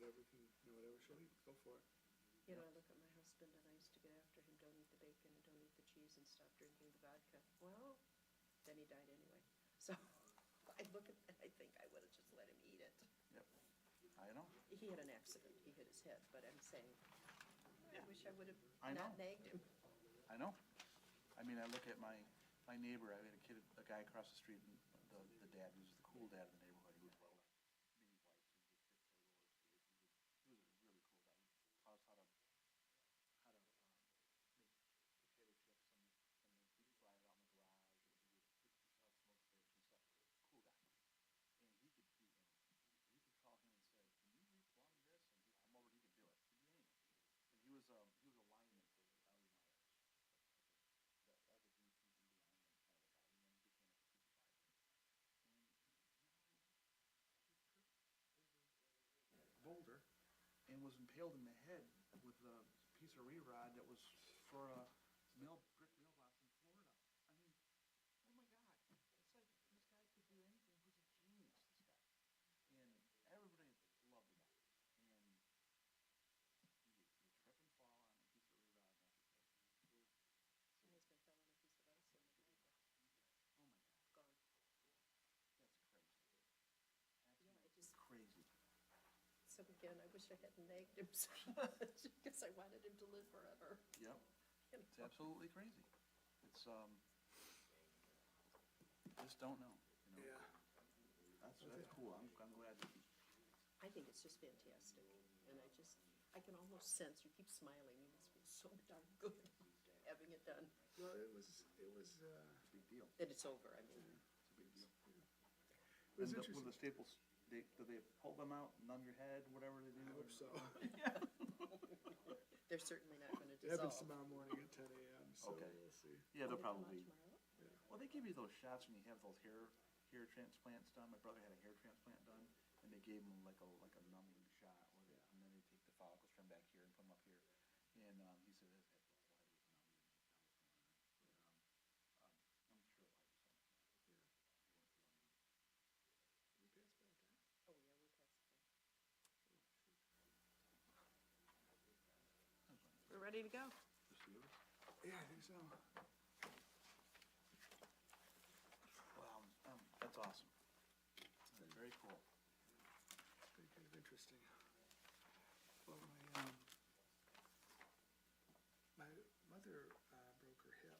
whatever can, whatever she'll eat, go for it. You know, I look at my husband and I used to get after him, don't eat the bacon and don't eat the cheese and stop drinking the vodka. Well, then he died anyway. So I look at that, I think I would have just let him eat it. Yep, I know. He had an accident, he hit his head, but I'm saying, I wish I would have I know. not nagged him. I know. I mean, I look at my neighbor, I had a guy across the street, and the dad, he was the cool dad of the neighborhood, he was well, many wives, he just fixed their roller skates, he was a really cool guy. He taught us how to make potato chips and then deep fry it out in the garage, and he would sell smoked fish and stuff. Cool guy. And he could be, and you could call him and say, can you replumb this? And he'd come over, he could do it. He'd do anything. And he was a lineman for the Ellie Myers. That was a DPD lineman kind of a guy. And then he became a supervisor. And he tripped over a boulder and was impaled in the head with a piece of re-rod that was for a brick mailbox in Florida. I mean, oh my God. It's like this guy could do anything. He's a genius, this guy. And everybody loved him. And he trip and fall on a piece of re-rod and that's his head. My husband fell on a piece of ice in the driveway. Oh my God. Gone. That's crazy. Yeah, it just, Crazy. so again, I wish I hadn't nagged him so much because I wanted him to live forever. Yep. You know? It's absolutely crazy. It's, just don't know, you know? Yeah. That's cool. I'm glad that I think it's just fantastic. And I can almost sense, you keep smiling, you must feel so darn good having it done. Well, it was, it's a big deal. That it's over, I mean. It's a big deal. it was And interesting. with the staples, do they pull them out, numb your head, whatever they do? I hope so. They're certainly not going to It happens dissolve. tomorrow morning at 10 a.m., so Okay. we'll see. Yeah, they'll Will they come out probably, tomorrow? well, they give you those shots when you have those hair transplants done. My brother had a hair transplant done, and they gave him like a numbing shot, and then they take the follicles from back here and put them up here. And he said his head was numbing. I'm sure I was something. Yeah. We passed by that. Oh, yeah, we're past that. We're ready to go. Yeah, I think so. Wow, that's awesome. That's very cool. Very kind of interesting. Well, my mother broke her hip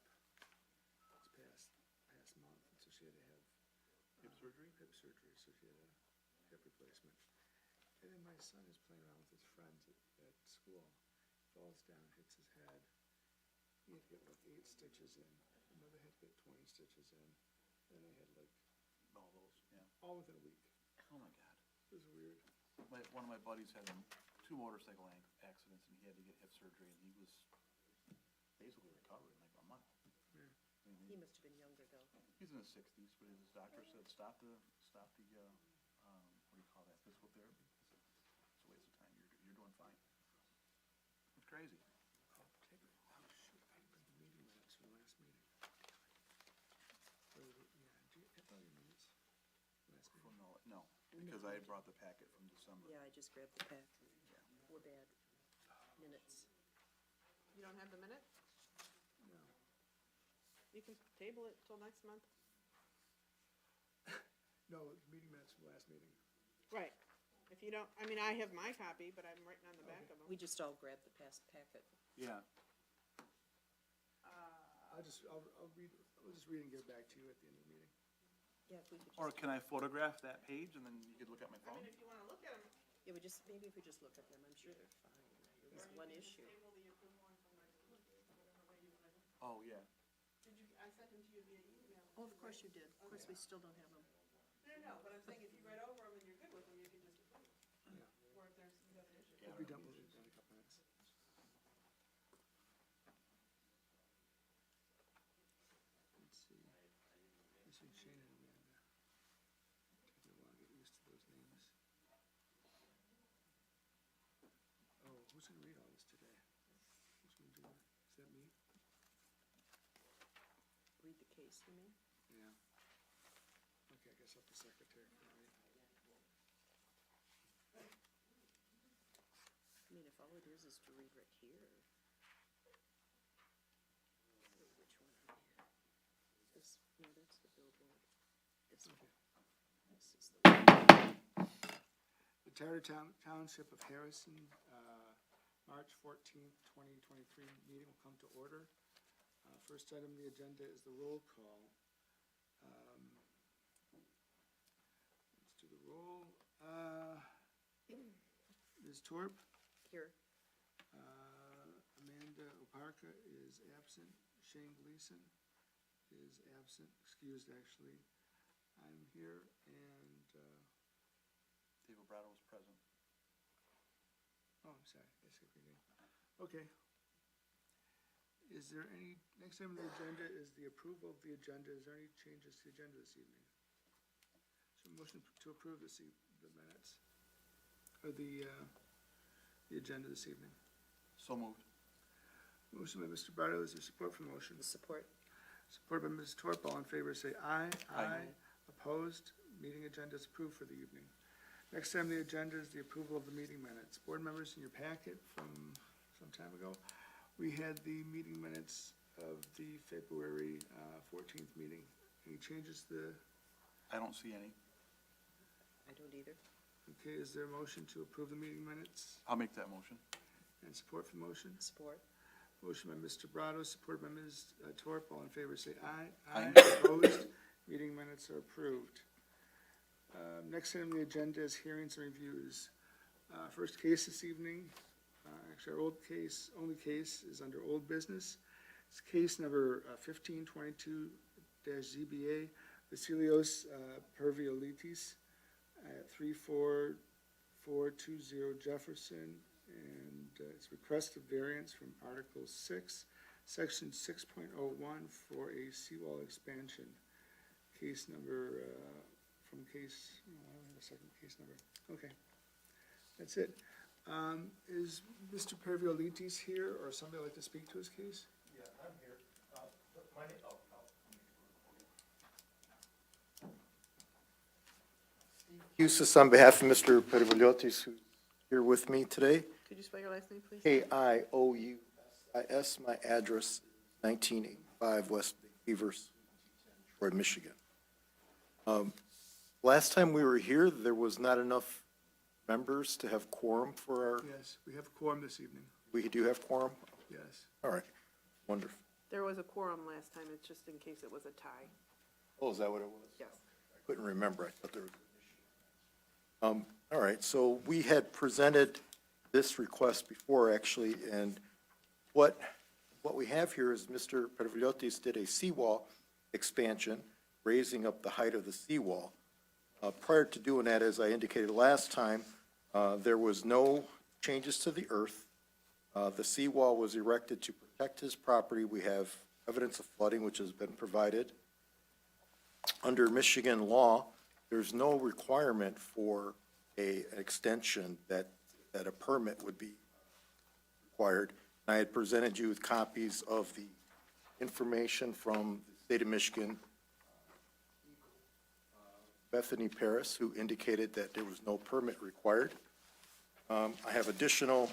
this past month, and so she had to have Hip surgery? Hip surgery, so she had a hip replacement. And then my son is playing around with his friends at school, falls down, hits his head. He had to get like 8 stitches in. My mother had to get 20 stitches in. And I had like All those, yeah. all within a week. Oh my God. It was weird. One of my buddies had 2 motorcycle accidents, and he had to get hip surgery, and he was basically recovering like a month. Yeah. I mean, He must have been younger, though. he's in his 60s, but his doctor said stop the what do you call that, physical therapy. He said, it's a waste of time. You're doing fine. It's crazy. Oh, shoot, I didn't bring the meeting minutes from the last meeting. Yeah, do you have all your minutes? Last meeting? No, because I brought the packet from December. Yeah, I just grabbed the pack. We're bad. Minutes. You don't have the minute? No. You can table it till next month. No, meeting minutes from the last meeting. Right. If you don't, I mean, I have my copy, but I'm writing on the back of them. We just all grabbed the past packet. Yeah. I'll just read and give it back to you at the end of the meeting. Yeah, if we could Or just, can I photograph that page, and then you could look at my I mean, phone? if you wanna look at them. yeah, maybe if we just look at them, I'm sure they're fine. It was one issue. Table the approval until next month, whatever way you wanna. Oh, yeah. I sent them to you via email. Oh, of course you did. Of course, we still don't have them. No, but I'm saying if you read over them and you're good with them, you can just approve them. Yeah. Or if there's some other issue. Yeah. We'll be done with it in a couple minutes. Let's see. This is Shane and Amanda. Taking a while to get used to those names. Oh, who's gonna read all this today? Who's gonna do it? Is that me? Read the case, you mean? Yeah. Okay, I guess I'll have the secretary for me. all it is to read right here. Which one am I at? This, no, that's the billboard. This one. This is the one. The Township of Harrison, March 14th, 2023 meeting will come to order. First item on the agenda is the roll call. Let's do the roll. Ms. Torp, Here. Amanda Oparka is absent. Shane Gleason is absent, excused actually. I'm here, and, Dave Obrado was present. oh, I'm sorry, I skipped your name. Okay. Is there any, next item on the agenda is the approval of the agenda. Is there any changes to the agenda this evening? So motion to approve the minutes, or the agenda this evening. So moved. Motion by Mr. Bardo, is there support for the motion? Support. Support by Ms. Torp, all in favor say aye. Aye. Opposed? Meeting agenda is approved for the evening. Next item on the agenda is the approval of the meeting minutes. Board members, in your packet from some time ago, we had the meeting minutes of the February 14th meeting. Any changes to the, I don't see any. I don't either. okay, is there a motion to approve the meeting minutes? I'll make that motion. And support for the motion? Support. Motion by Mr. Brado, supported by Ms. Torp. All in favor say aye. Aye. Opposed? Meeting minutes are approved. Next item on the agenda is hearings and reviews. First case this evening, actually our only case is under old business. It's case number 1522-ZBA, Vasilios Perviolitis at 34420 Jefferson, and it's request of variance from Article 6, Section 6.01 for a seawall expansion. Case number, from case, I don't have a second case number. Okay, that's it. Is Mr. Perviolitis here, or somebody like to speak to his case? Yeah, I'm here. My name, Eustace on behalf of Mr. Pervioliotis, who's here with me today. Could you spell your last name, please? Kiousis. My address, 1985 West Beavers, Detroit, Michigan. Last time we were here, there was not enough members to have quorum for our, Yes, we have a quorum this evening, we do have quorum? yes. All right, wonderful. There was a quorum last time, it's just in case it was a tie. Oh, is that what it was? Yes. I couldn't remember, I thought there was an issue. All right, so we had presented this request before, actually, and what we have here is Mr. Pervioliotis did a seawall expansion, raising up the height of the seawall. Prior to doing that, as I indicated last time, there was no changes to the earth. The seawall was erected to protect his property. We have evidence of flooding, which has been provided. Under Michigan law, there's no requirement for an extension that a permit would be required. I had presented you with copies of the information from the state of Michigan, Bethany Paris, who indicated that there was no permit required. I have additional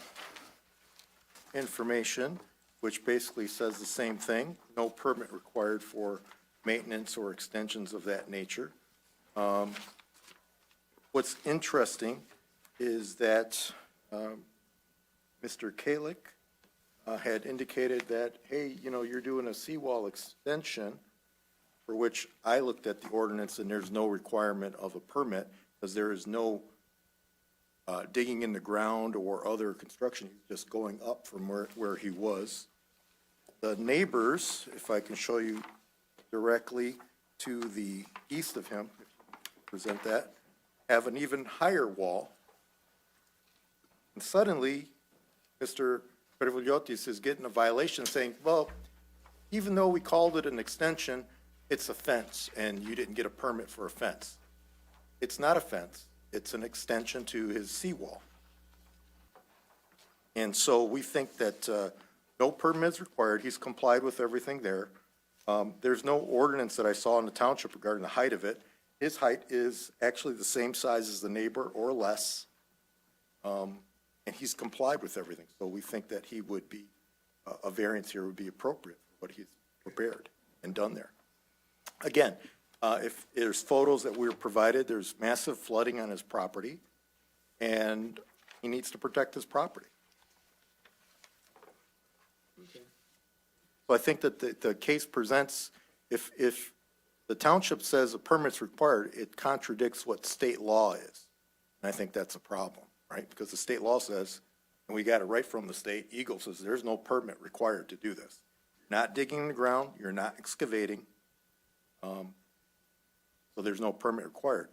information, which basically says the same thing, no permit required for maintenance or extensions of that nature. What's interesting is that Mr. Kalick had indicated that, hey, you're doing a seawall extension, for which I looked at the ordinance and there's no requirement of a permit because there is no digging in the ground or other construction. He's just going up from where he was. The neighbors, if I can show you directly to the east of him, present that, have an even higher wall. And suddenly, Mr. Pervioliotis is getting a violation saying, well, even though we called it an extension, it's a fence, and you didn't get a permit for a fence. It's not a fence. It's an extension to his seawall. And so we think that no permit is required. He's complied with everything there. There's no ordinance that I saw in the township regarding the height of it. His height is actually the same size as the neighbor or less. and he's complied with everything. So we think that he would be, a variance here would be appropriate for what he's prepared and done there. Again, if there's photos that we were provided, there's massive flooding on his property, and he needs to protect his property. Okay. So I think that the case presents, if the township says a permit's required, it contradicts what state law is. And I think that's a problem, right? Because the state law says, and we got it right from the state, Eagle says there's no permit required to do this. Not digging in the ground, you're not excavating, so there's no permit required.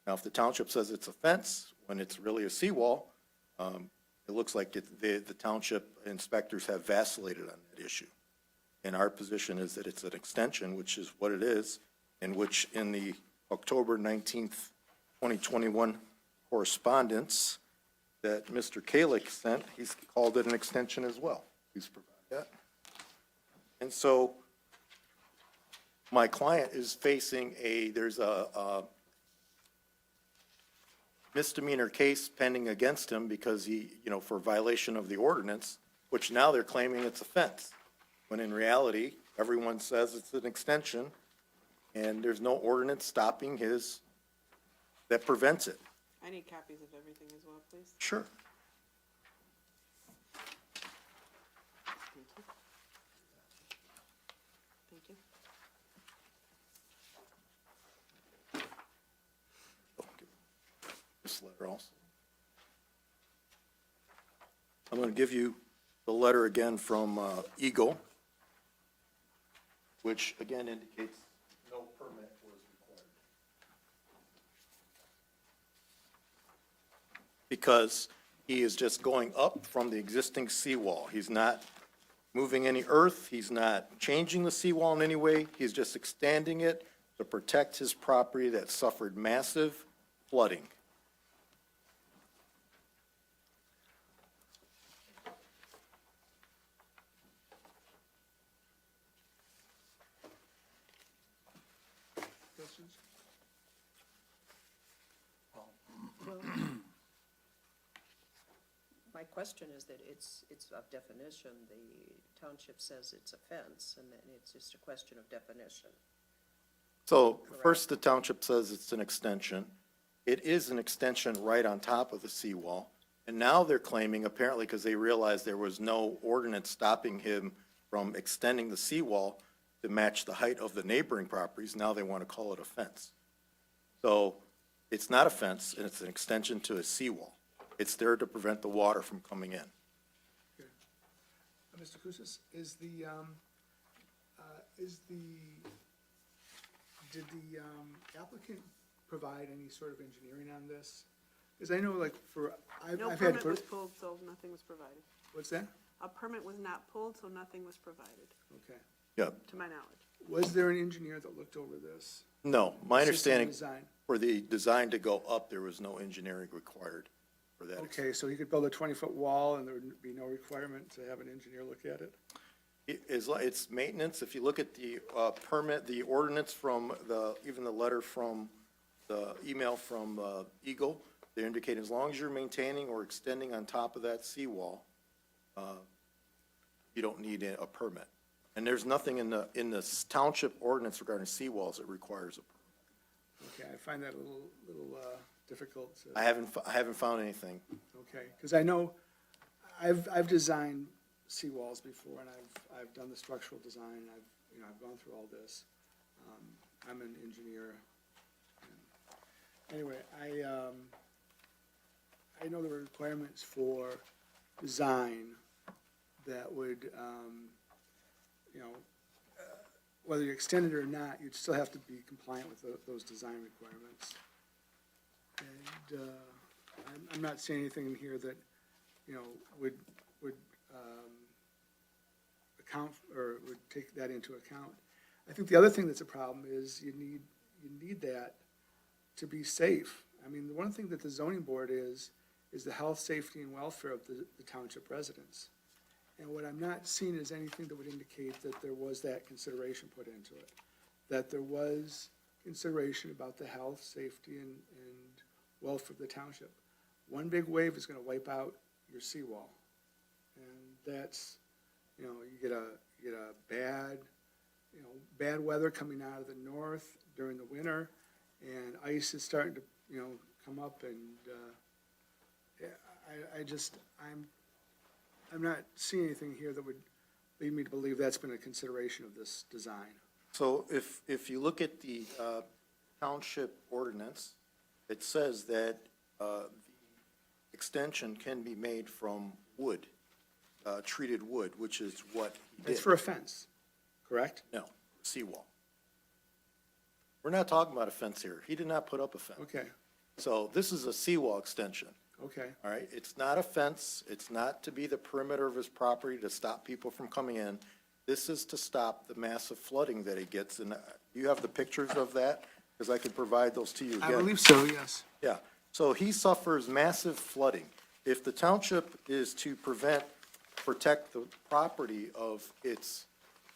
Now, if the township says it's a fence, when it's really a seawall, it looks like the township inspectors have vacillated on that issue. And our position is that it's an extension, which is what it is, in which in the October 19th, 2021 correspondence that Mr. Kalick sent, he's called it an extension as well. Please provide that. And so my client is facing there's a misdemeanor case pending against him because he, for violation of the ordinance, which now they're claiming it's a fence, when in reality, everyone says it's an extension, and there's no ordinance stopping that prevents it. I need copies of everything as well, please. Sure. Thank you. Thank you. This letter also. I'm going to give you the letter again from Eagle, which again indicates no permit was required. Because he is just going up from the existing seawall. He's not moving any earth. He's not changing the seawall in any way. He's just extending it to protect his property that suffered massive flooding. Questions? Well, my question is that it's of definition. The township says it's a fence, and then it's just a question of definition. So first, the township says it's an extension. It is an extension right on top of the seawall. And now they're claiming, apparently because they realized there was no ordinance stopping him from extending the seawall to match the height of the neighboring properties, now they want to call it a fence. So it's not a fence, and it's an extension to a seawall. It's there to prevent the water from coming in. Mr. Kousas, did the applicant provide any sort of engineering on this? Because I know, like, No I've had, permit was pulled, so nothing was provided. what's that? A permit was not pulled, so nothing was provided, Okay. Yeah, to my knowledge. Was there an engineer that looked over this? no, my System understanding, design? for the design to go up, there was no engineering required for that. Okay, so you could build a 20-foot wall and there would be no requirement to have an engineer look at it? It's maintenance. If you look at the permit, the ordinance from even the letter from the email from Eagle, they indicate as long as you're maintaining or extending on top of that seawall, you don't need a permit. And there's nothing in the township ordinance regarding seawalls that requires a permit. Okay, I find that a little difficult to. I haven't found anything. Okay, because I know, I've designed seawalls before, and I've done the structural design, and I've gone through all this. I'm an engineer. Anyway, I know there were requirements for design that would, whether you extend it or not, you'd still have to be compliant with those design requirements. And I'm not seeing anything in here that, would account, or would take that into account. I think the other thing that's a problem is you need that to be safe. I mean, the one thing that the zoning board is the health, safety, and welfare of the township residents. And what I'm not seeing is anything that would indicate that there was that consideration put into it, that there was consideration about the health, safety, and welfare of the township. One big wave is gonna wipe out your seawall. And that's, you know, you get a bad, you know, bad weather coming out of the north during the winter, and ice is starting to, you know, come up, and, yeah, I'm not seeing anything here that would lead me to believe that's been a consideration of this design. So if you look at the township ordinance, it says that the extension can be made from wood, treated wood, which is what he did. It's for a fence, correct? No, seawall. We're not talking about a fence here. He did not put up a fence. Okay, So this is a seawall extension, okay, all right? It's not a fence. It's not to be the perimeter of his property to stop people from coming in. This is to stop the massive flooding that he gets. And you have the pictures of that? Because I can provide those to you again. I believe so, yes. Yeah, so he suffers massive flooding. If the township is to protect the property of its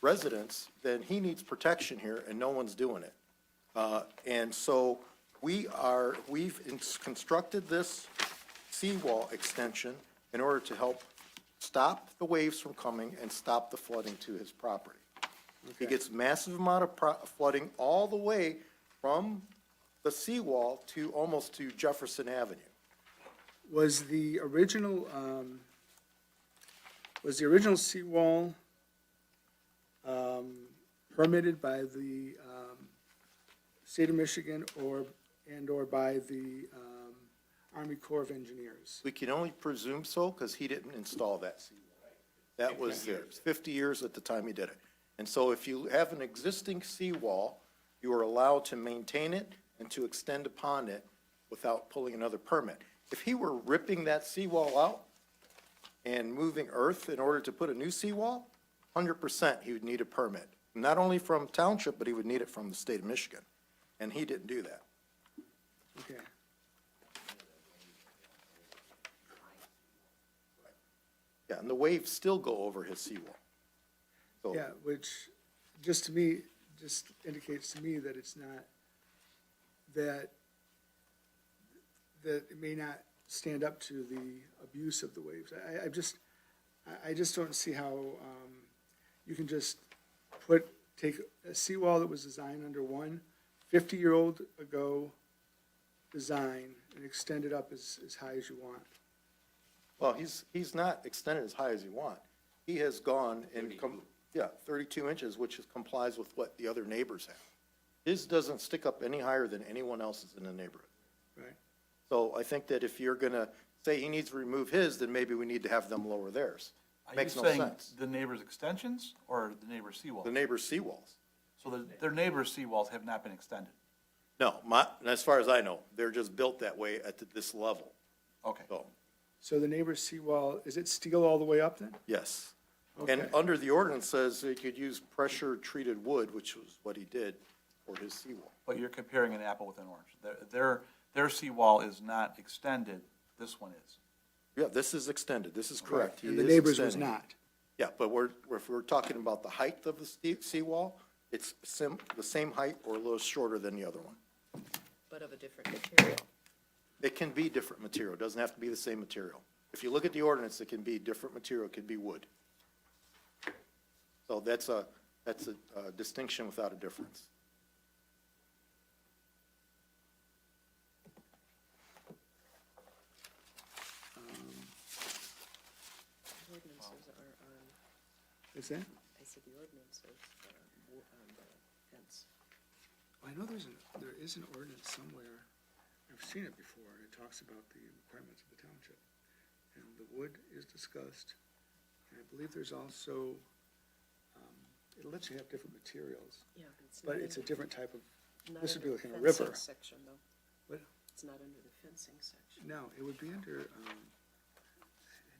residents, then he needs protection here, and no one's doing it. And so we've constructed this seawall extension in order to help stop the waves from coming and stop the flooding to his property. He gets massive amount of flooding all the way from the seawall to almost to Jefferson Avenue. Was the original seawall permitted by the state of Michigan or by the Army Corps of Engineers? We can only presume so because he didn't install that seawall. That was there. It was 50 years at the time he did it. And so if you have an existing seawall, you are allowed to maintain it and to extend upon it without pulling another permit. If he were ripping that seawall out and moving earth in order to put a new seawall, 100% he would need a permit. Not only from township, but he would need it from the state of Michigan. And he didn't do that. Okay. Yeah, and the waves still go over his seawall. So, Yeah, which just to me, just indicates to me that it's not, that it may not stand up to the abuse of the waves. I just don't see how you can just take a seawall that was designed under one 50-year-old ago design and extend it up as high as you want. well, he's not extended as high as you want. He has gone and 32 inches, which complies with what the other neighbors have. His doesn't stick up any higher than anyone else's in the neighborhood. Right. So I think that if you're gonna say he needs to remove his, then maybe we need to have them lower theirs. Makes no Are you saying sense. the neighbor's extensions or the neighbor's seawall? The neighbor's seawalls. So their neighbor's seawalls have not been extended? No, as far as I know, they're just built that way at this level. Okay. So the neighbor's seawall, is it steel all the way up then? Yes. And Okay. under the ordinance says he could use pressure-treated wood, which was what he did for his seawall. But you're comparing an apple with an orange. Their seawall is not extended, this one is. Yeah, this is extended, this is correct. He And the is neighbor's was extending. not. Yeah, but if we're talking about the height of the seawall, it's the same height or a little shorter than the other one. But of a different material. It can be different material, it doesn't have to be the same material. If you look at the ordinance, it can be different material, it could be wood. So that's a distinction without a difference. Ordinances are on, Is that? I said the ordinances are on the fence. I know there is an ordinance somewhere, I've seen it before, and it talks about the requirements of the township. And the wood is discussed, and I believe there's also, it lets you have different materials, Yeah, but it's a different type of, not this would be under like in the a river. fencing section, though. What? It's not under the fencing section. No, it would be under, I know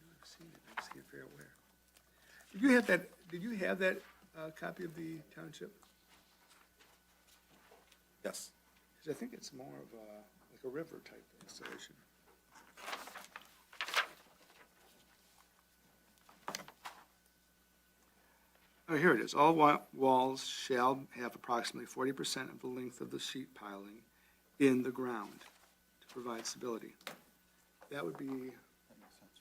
I've seen it, I just can't figure out where. Did you have that copy of the township? Yes. Because I think it's more of like a river type installation. Oh, here it is. All walls shall have approximately 40% of the length of the sheet piling in the ground to provide stability. That would be, That makes sense.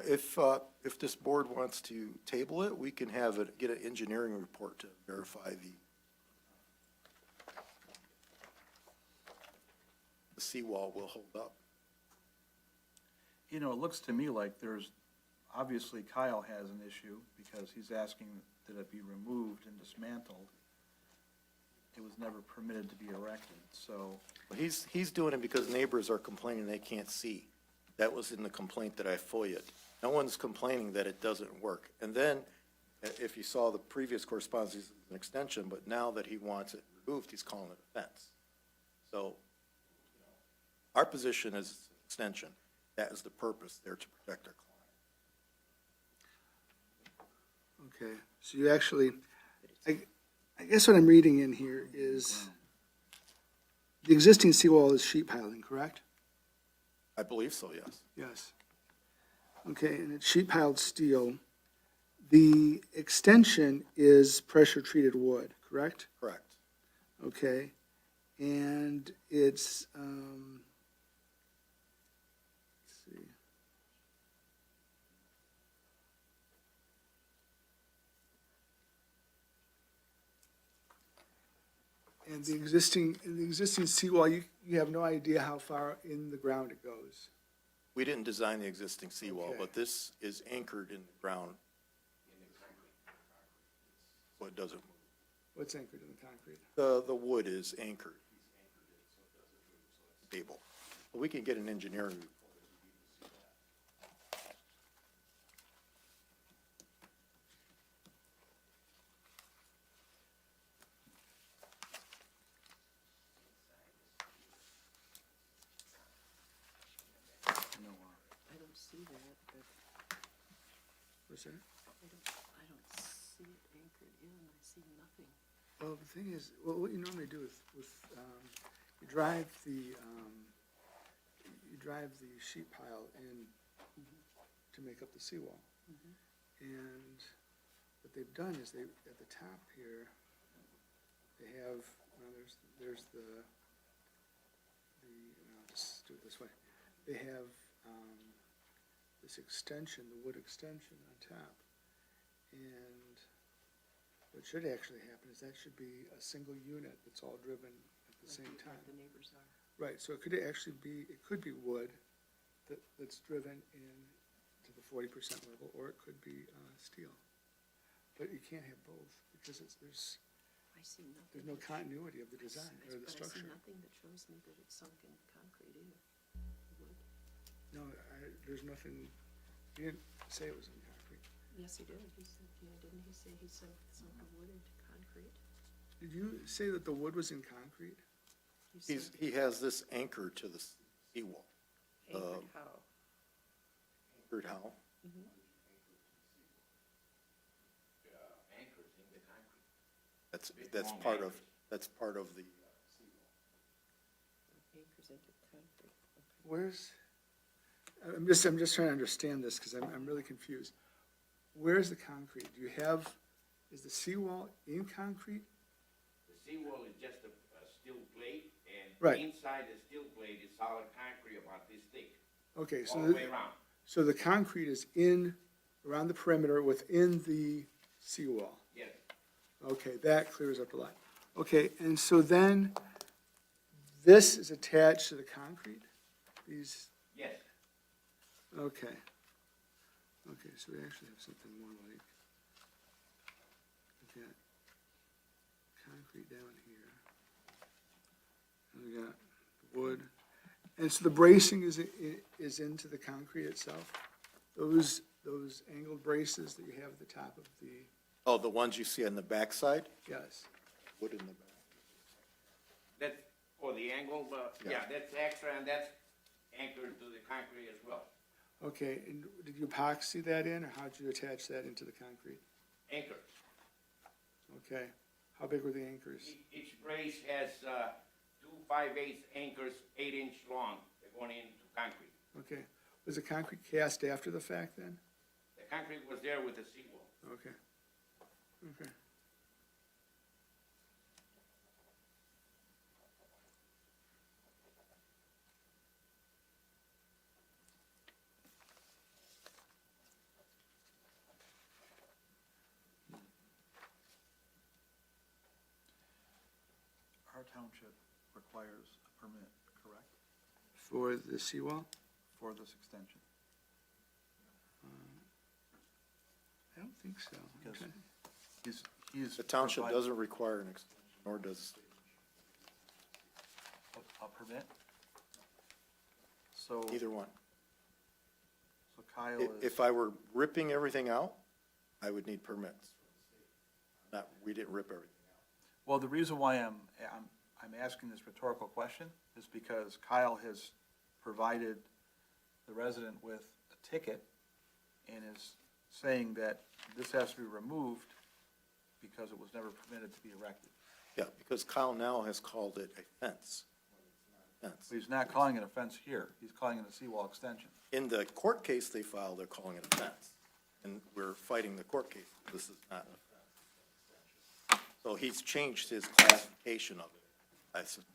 know, if this board wants to table it, we can have it, get an engineering report to verify the seawall will hold up. You know, it looks to me like there's, obviously Kyle has an issue because he's asking that it be removed and dismantled. It was never permitted to be erected, so. But he's doing it because neighbors are complaining they can't see. That was in the complaint that I FOIA'd. No one's complaining that it doesn't work. And then, if you saw the previous correspondence, it's an extension, but now that he wants it removed, he's calling it a fence. So, our position is extension. That is the purpose, there to protect our client. Okay, so you actually, I guess what I'm reading in here is the existing seawall is sheet piling, correct? I believe so, yes. Yes. Okay, and it's sheet piled steel. The extension is pressure treated wood, correct? Correct. Okay, and it's, let's see. And the existing seawall, you have no idea how far in the ground it goes. We didn't design the existing seawall, Okay. but this is anchored in the ground. So it doesn't move. What's anchored in the concrete? The wood is anchored. Stable. But we can get an engineering report. You know, I don't see that, but What's that? I don't see it anchored in, I see nothing. Well, the thing is, well, what you normally do is with, you drive the sheet pile in to make up the seawall. And what they've done is at the top here, they have, well, there's I'll just do it this way. They have, this extension, the wood extension on top. And what should actually happen is that should be a single unit that's all driven at the same Like time. the neighbors are. Right, so it could actually be, it could be wood that's driven in to the 40% level, or it could be steel. But you can't have both, because there's I see nothing. no that sh- continuity of the design or the But I see structure. nothing that shows me that it's sunk in concrete either. Wood. No, there's nothing, he didn't say it was in concrete. Yes, he did. He said, yeah, didn't he say he sunk the wood into concrete? Did you say that the wood was in concrete? He said He has this anchor to the seawall. anchored how? Heard how? That's part of the Anchors into concrete. Okay. Where's, I'm just trying to understand this, because I'm really confused. Where's the concrete? Do you have, is the seawall in concrete? The seawall is just a steel plate, and Right. inside the steel plate is solid concrete about this thick, Okay, so all the way around. so the concrete is around the perimeter within the seawall. Yes, Okay, that clears up a lot. Okay, and so then, this is attached to the concrete? These, yes. okay. Okay, so we actually have something more like, we got concrete down here. And we got wood. And so the bracing is into the concrete itself? Those angled braces that you have at the top of the, Oh, the ones you see on the backside? yes. Wood in the back. That's for the angle, but Yeah. yeah, that's extra, and that's anchored to the concrete as well. Okay, and did you epoxy that in, or how'd you attach that into the concrete? Anchored. Okay, how big were the anchors? Each brace has 2 5/8 anchors, 8-inch long, they're going into concrete. Okay, was the concrete cast after the fact then? The concrete was there with the seawall. Okay, okay. township requires a permit, correct, For the seawall? for this extension? I don't think so. Because Okay. he's. The township provided doesn't require an extension, nor does, A permit? So, either one. so Kyle I- is. If I were ripping everything out, I would need permits. Not, we didn't rip everything. Well, the reason why I'm asking this rhetorical question is because Kyle has provided the resident with a ticket and is saying that this has to be removed because it was never permitted to be erected. Yeah, because Kyle now has called it a fence. Fence. But he's not calling it a fence here, he's calling it a seawall extension. In the court case they filed, they're calling it a fence. And we're fighting the court case. This is not a fence. So he's changed his classification of it,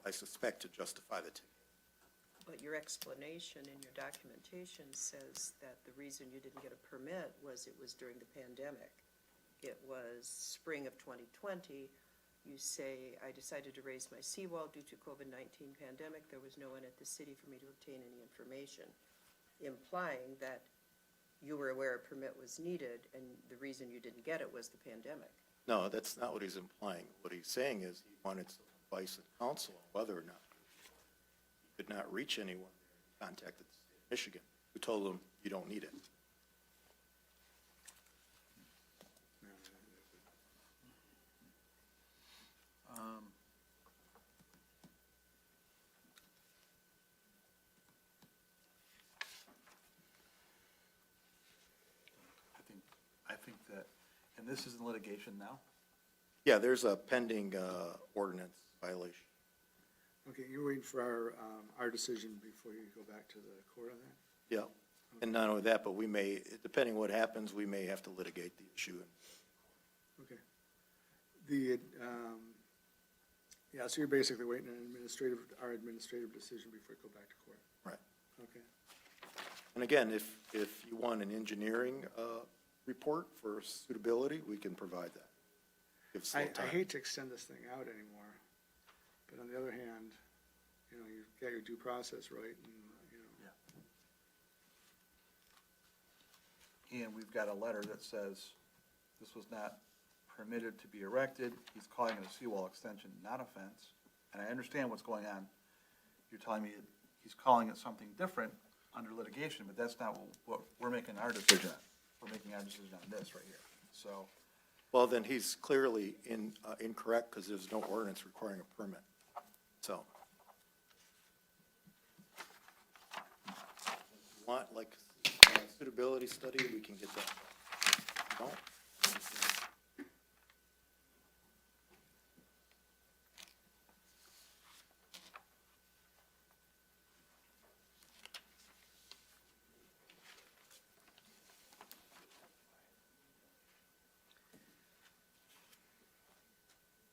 I suspect to justify the ticket. But your explanation in your documentation says that the reason you didn't get a permit was it was during the pandemic. It was spring of 2020. You say, I decided to raise my seawall due to COVID-19 pandemic. There was no one at the city for me to obtain any information, implying that you were aware a permit was needed, and the reason you didn't get it was the pandemic. No, that's not what he's implying. What he's saying is he wanted some advice of counsel on whether or not he could not reach anyone. He contacted the state of Michigan, who told him, you don't need it. I think that, and this is in litigation now? Yeah, there's a pending ordinance violation. Okay, you're waiting for our decision before you go back to the court on that? Yeah, and not only that, but we may, depending what happens, we may have to litigate the issue. Okay. Yeah, so you're basically waiting on our administrative decision before you go back to court? Right. Okay. And again, if you want an engineering report for suitability, we can provide that. Give us a I little time. hate to extend this thing out anymore, but on the other hand, you know, you've got your due process right, and, you know. Yeah. And we've got a letter that says this was not permitted to be erected. He's calling it a seawall extension, not a fence. And I understand what's going on. You're telling me he's calling it something different under litigation, but that's not what we're making our decision on. We're making our decision on this right here. So, Well, then he's clearly incorrect because there's no ordinance requiring a permit. So. If you want like a suitability study, we can get that. No?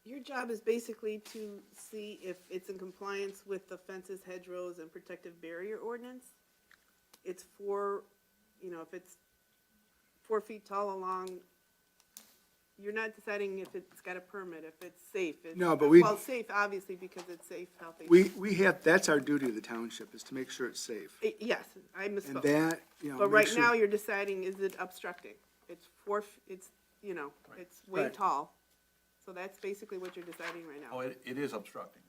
Your job is basically to see if it's in compliance with the fences, hedgerows, and protective barrier ordinance. It's if it's 4 feet tall along, you're not deciding if it's got a permit, if it's safe. No, but we- Well, safe, obviously, because it's safe, healthy. We have, that's our duty of the township, is to make sure it's safe. Yes, I And misspoke. that, you know. But make right sure- now, you're deciding, is it obstructing? It's it's way Right. tall. So that's basically what you're deciding right oh, now. it is obstructing.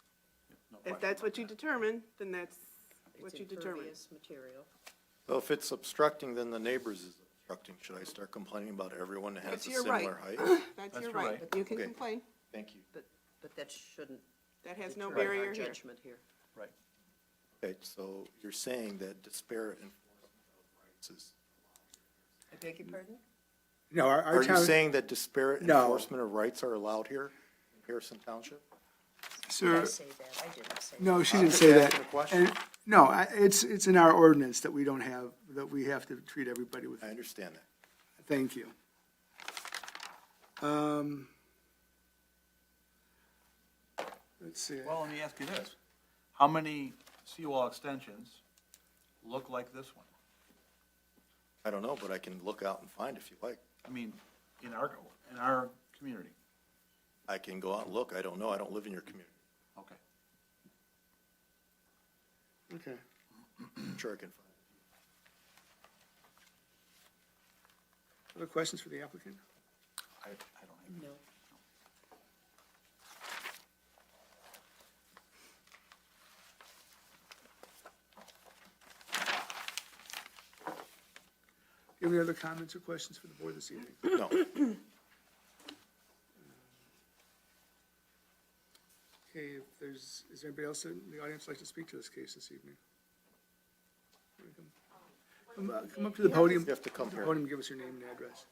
No If question that's about what you that. determine, then that's It's what you determine. impervious material. So if it's obstructing, then the neighbors is obstructing. Should I start complaining about everyone that has That's a your similar right. height? That's That's your your right. right. You can Okay. complain. Thank you. But that shouldn't That has no determine barrier our here. judgment here. Right. Okay, so you're saying that disparate enforcement of rights is. I beg your pardon? No, our Are you town, saying that disparate No. enforcement of rights are allowed here in Harrison Township? Did I sir, say that? I didn't say that. no, she I'm didn't just say that. asking a question. And, no, it's in our ordinance that we don't have, that we have to treat everybody with, I understand that. thank you. Let's see. Well, let me ask you this. How many seawall extensions look like this one? I don't know, but I can look out and find if you like. I mean, in our community? I can go out and look. I don't know. I don't live in your community. Okay. Okay. Sure, I can find Other questions for the applicant? I don't have. No. Do you have any other comments or questions for the board this evening? it. No. Okay, if there's, is there anybody else in the audience like to speak to this case this evening? Come up to the podium. You have to come here. Podium, give us your name and address.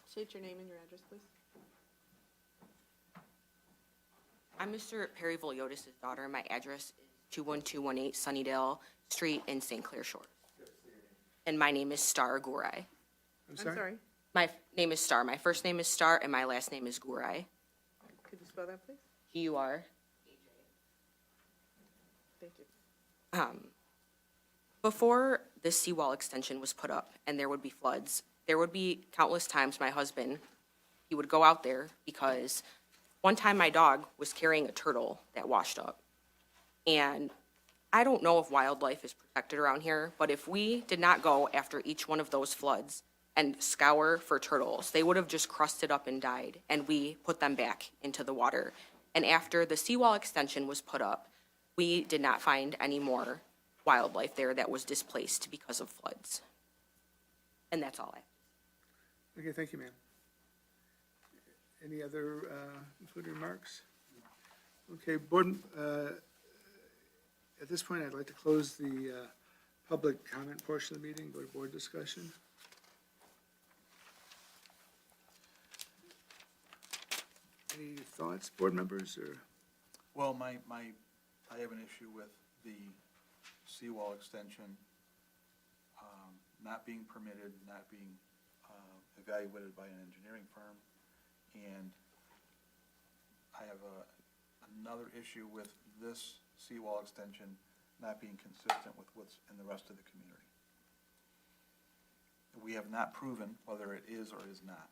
State your name and your address, please. I'm Mr. Perry Voliotis' daughter. My address is 21218 Sunnydale Street in St. Clair Shores. And my name is Star Gurai. I'm sorry? My name is Star. My first name is Star, and my last name is Gurai. Could you spell that, please? G-U-R. Thank you. Before this seawall extension was put up and there would be floods, there would be countless times my husband, he would go out there because one time my dog was carrying a turtle that washed up. And I don't know if wildlife is protected around here, but if we did not go after each one of those floods and scour for turtles, they would have just crusted up and died, and we put them back into the water. And after the seawall extension was put up, we did not find any more wildlife there that was displaced because of floods. And that's all I. Okay, thank you, ma'am. Any other concluding remarks? Okay, board, at this point, I'd like to close the public comment portion of the meeting, go to board discussion. Any thoughts, board members, or? Well, I have an issue with the seawall extension not being permitted, not being evaluated by an engineering firm. And I have another issue with this seawall extension not being consistent with what's in the rest of the community. We have not proven whether it is or is not.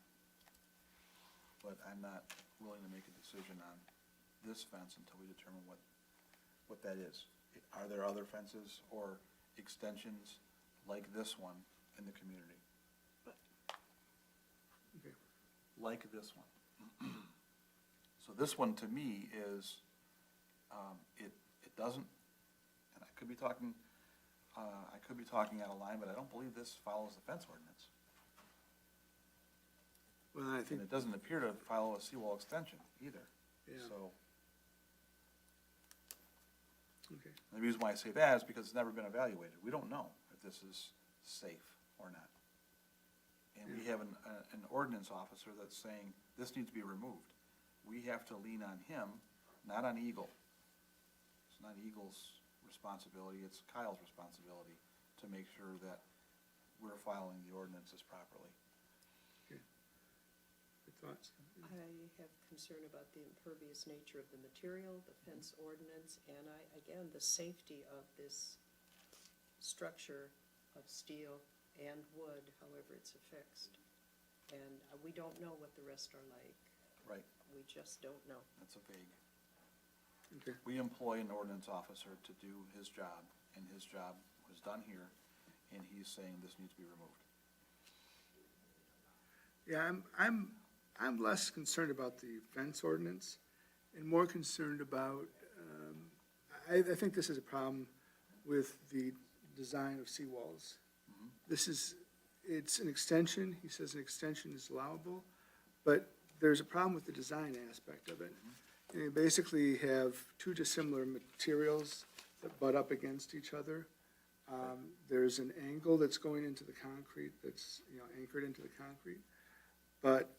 But I'm not willing to make a decision on this fence until we determine what that is. Are there other fences or extensions like this one in the community? Okay. Like this one. So this one, to me, is, it doesn't, and I could be talking out of line, but I don't believe this follows the fence ordinance. Well, I think, And it doesn't appear to follow a seawall extension either. Yeah. So, okay, and the reason why I say that is because it's never been evaluated. We don't know if this is safe or not. And we have an ordinance officer that's saying this needs to be removed. We have to lean on him, not on Eagle. It's not Eagle's responsibility, it's Kyle's responsibility to make sure that we're following the ordinances properly. good thoughts. I have concern about the impervious nature of the material, the fence ordinance, and again, the safety of this structure of steel and wood, however it's affixed. And we don't know what the rest are like. Right, We just don't know. that's a vague. Okay, We employ an ordinance officer to do his job, and his job was done here, and he's saying this needs to be removed. yeah, I'm less concerned about the fence ordinance and more concerned about, I think this is a problem with the design of seawalls. It's an extension, he says an extension is allowable, but there's a problem with the design aspect of it. And you basically have two dissimilar materials that butt up against each other. There's an angle that's going into the concrete that's, anchored into the concrete. But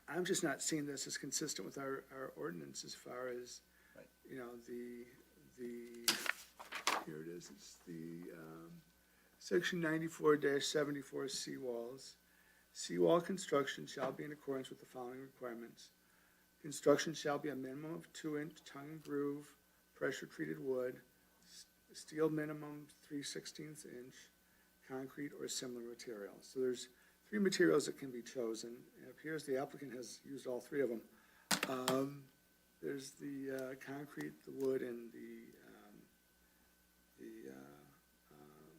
I'm just not seeing this as consistent with our ordinance as far as, Right. here it is, it's the section 94-74 seawalls. Seawall construction shall be in accordance with the following requirements. Construction shall be a minimum of 2-inch tongue and groove, pressure-treated wood, steel minimum 3/16 inch, concrete or similar materials. So there's 3 materials that can be chosen. It appears the applicant has used all 3 of them. there's the concrete, the wood, and the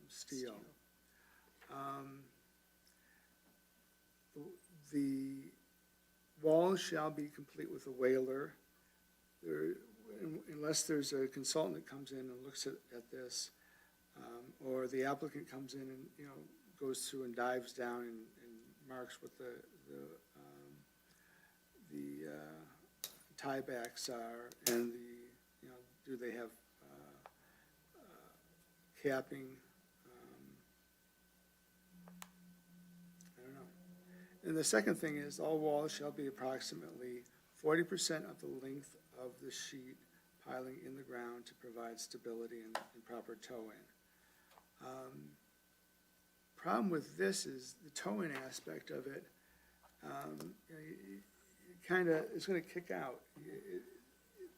steel. The walls shall be complete with a wailer. There, unless there's a consultant that comes in and looks at this, or the applicant comes in and, you know, goes through and dives down and marks what the tiebacks are, and you know, do they have capping? I don't know. And the second thing is, all walls shall be approximately 40% of the length of the sheet piling in the ground to provide stability and proper toe-in. Problem with this is the toe-in aspect of it, you know, kind of, it's going to kick out.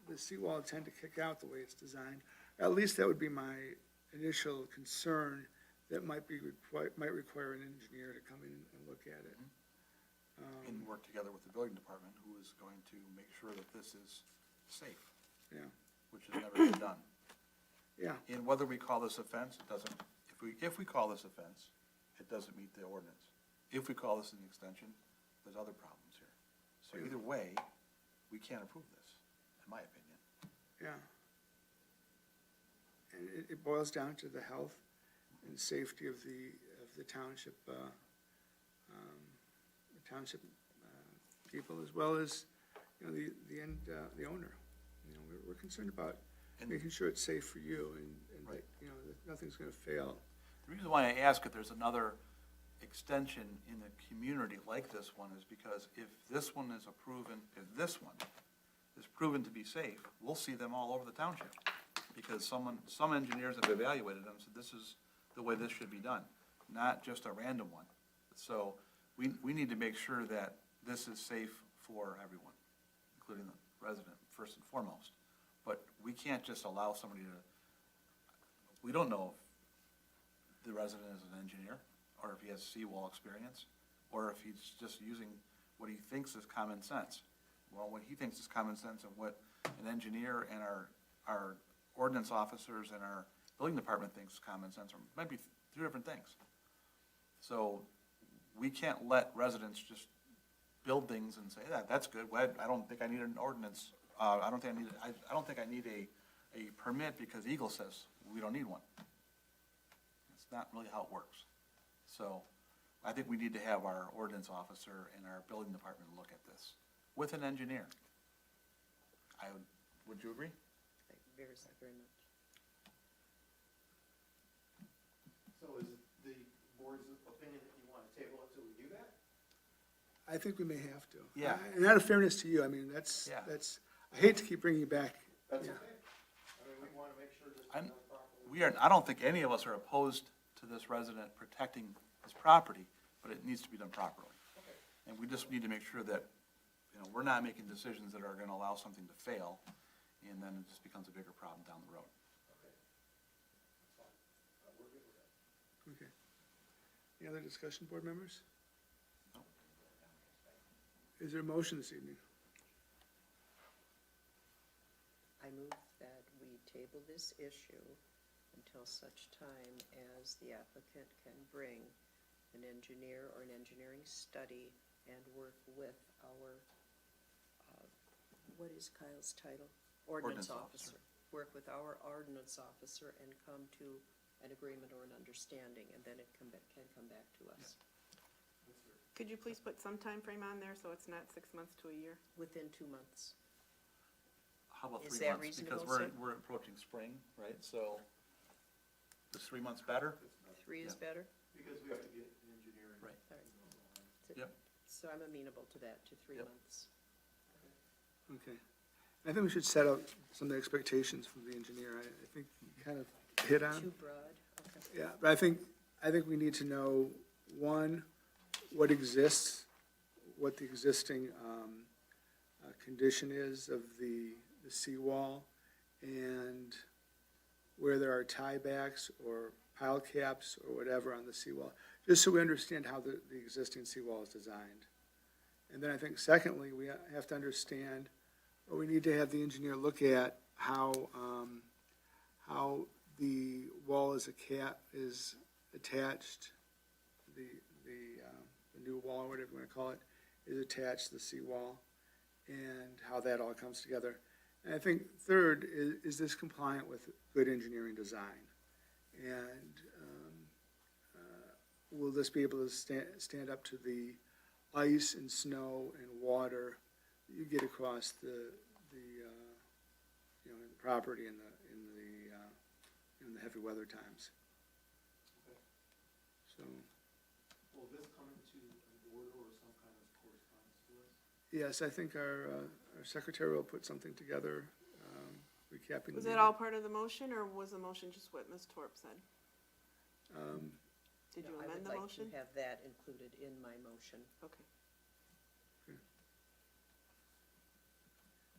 The seawall will tend to kick out the way it's designed. At least that would be my initial concern, that might require an engineer to come in and look at it. And work together with the building department, who is going to make sure that this is safe, Yeah, which has never been done. yeah, And whether we call this a fence, it doesn't, if we call this a fence, it doesn't meet the ordinance. If we call this an extension, there's other problems here. So either way, we can't approve this, in my opinion. yeah. And it boils down to the health and safety of the township, people, as well as, you know, the owner. You know, we're concerned about And- making sure it's safe for you, and that, Right. you know, that nothing's gonna fail. The reason why I ask if there's another extension in the community like this one is because if this one is proven to be safe, we'll see them all over the township. Because some engineers have evaluated them, said this is the way this should be done, not just a random one. So we need to make sure that this is safe for everyone, including the resident, first and foremost. But we can't just allow somebody to, we don't know if the resident is an engineer, or if he has seawall experience, or if he's just using what he thinks is common sense. Well, what he thinks is common sense and what an engineer and our ordinance officers and our building department thinks is common sense, or might be two different things. So we can't let residents just build things and say, that's good, well, I don't think I need an ordinance, I don't think I need a permit because Eagle says we don't need one. It's not really how it works. So I think we need to have our ordinance officer and our building department look at this with an engineer. Would you agree? Very much. So is it the board's opinion that you want to table it till we do that? I think we may have to. Yeah. And out of fairness to you, I mean, that's, Yeah. I hate to keep bringing you back. That's Yeah. okay. I mean, we want to make sure this is I'm- done properly. I don't think any of us are opposed to this resident protecting his property, but it needs to be done properly. And we just need to make sure that, you know, we're not making decisions that are gonna allow something to fail, and then it just becomes a bigger problem down the road. Okay. Any other discussion, board members? No. Is there a motion this evening? I move that we table this issue until such time as the applicant can bring an engineer or an engineering study and work with our, what is Kyle's title? Ordinance officer. Work with our ordinance officer and come to an agreement or an understanding, and then it can come back to us Could you please put some time frame on there so it's not 6 months to a year? within 2 months. How about Is 3 that months? reasonable, Because sir? we're approaching spring, right? So is 3 months better? 3 is Yeah. better? Because we have to get an engineer. Right. All right. Yep. So I'm amenable to that, to 3 Yep. months. Okay. I think we should set out some of the expectations from the engineer. I think you kind of hit on. Too broad, okay. Yeah, but I think we need to know, one, what exists, what the existing condition is of the seawall, and where there are tiebacks or pile caps or whatever on the seawall, just so we understand how the existing seawall is designed. And then I think secondly, we have to understand Well, we need to have the engineer look at how the wall is attached, the new wall, or whatever you want to call it, is attached to the seawall, and how that all comes together. And I think third, is this compliant with good engineering design? And will this be able to stand up to the ice and snow and water that you get across the property in the heavy weather times? So, Will this come into an order or some kind of correspondence to us? yes, I think our secretary will put something together, recapping. Was the that all part of the motion, or was the motion just what Ms. Torp said? meeting. Did you No, amend the motion? I would like to have that included in my motion. Okay. Do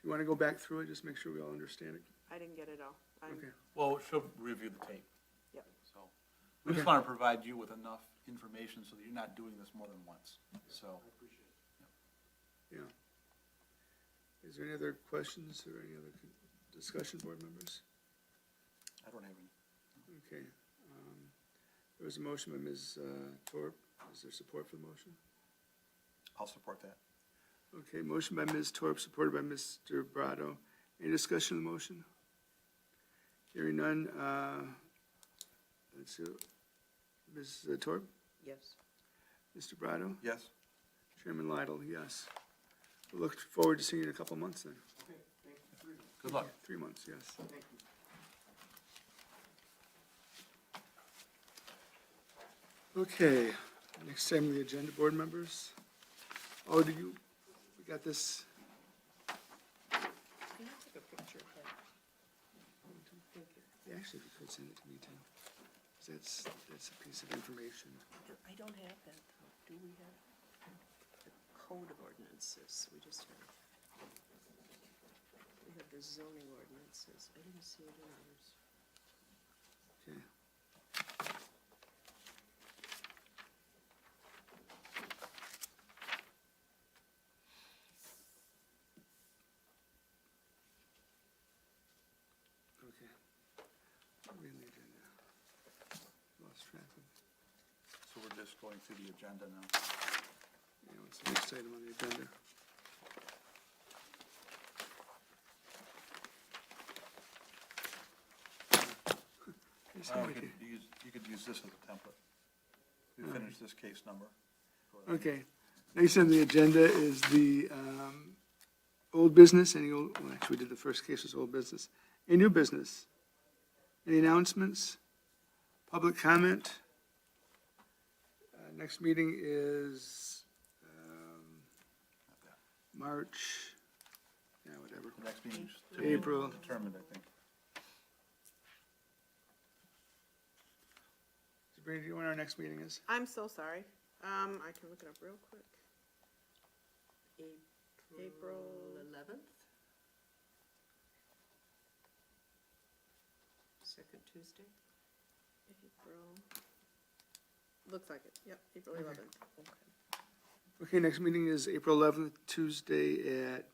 you want to go back through it, just make sure we all understand it? I didn't get it all. Okay. Well, she'll review the tape. Yep. So, we just want to provide you with enough information so that you're not doing this more than once, so. I appreciate it. Yeah. Is there any other questions or any other discussion, board members? I don't have any. Okay. There was a motion by Ms. Torp. Is there support for the motion? I'll support that. Okay, motion by Ms. Torp, supported by Mr. Brado. Any discussion of the motion? Hearing none, let's see, Ms. Torp, Yes. Mr. Brado, Yes? Chairman Lidle, yes. We look forward to seeing you in a couple of months then. Good luck. 3 months, yes. Okay, next item on the agenda, board members. Oh, we got this, Can you take a picture of that? Thank you. yeah, actually, if you could send it to me too. 'Cause that's a piece of information. I don't have that, though. Do we have the code of ordinances? We just have, we have the zoning ordinances. I didn't see it in ours. Okay. Okay. Read the agenda. Lost track of, So we're just going through the agenda now. what's the next item on the agenda? Here's somebody. You could use this as a template. We finish this case number. Okay, next on the agenda is the old business, well, actually, we did the first case was old business. Any new business? Any announcements? Public comment? Next meeting is March, whatever. The next meeting's to April. be determined, I think. Sabrina, do you know when our next meeting is? I'm so sorry. I can look it up real quick. April 11th? Second Tuesday? April. Looks like it. Yep, April 11th. Okay. Okay, next meeting is April 11th, Tuesday at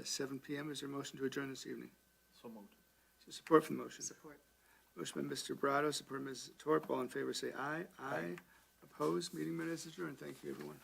7 PM. Is there a motion to adjourn this evening? So moved. So support for the motion. Support. Motion by Mr. Brado, support by Ms. Torp. All in favor, say aye. Aye. Opposed? Meeting minutes adjourned. Thank you, everyone.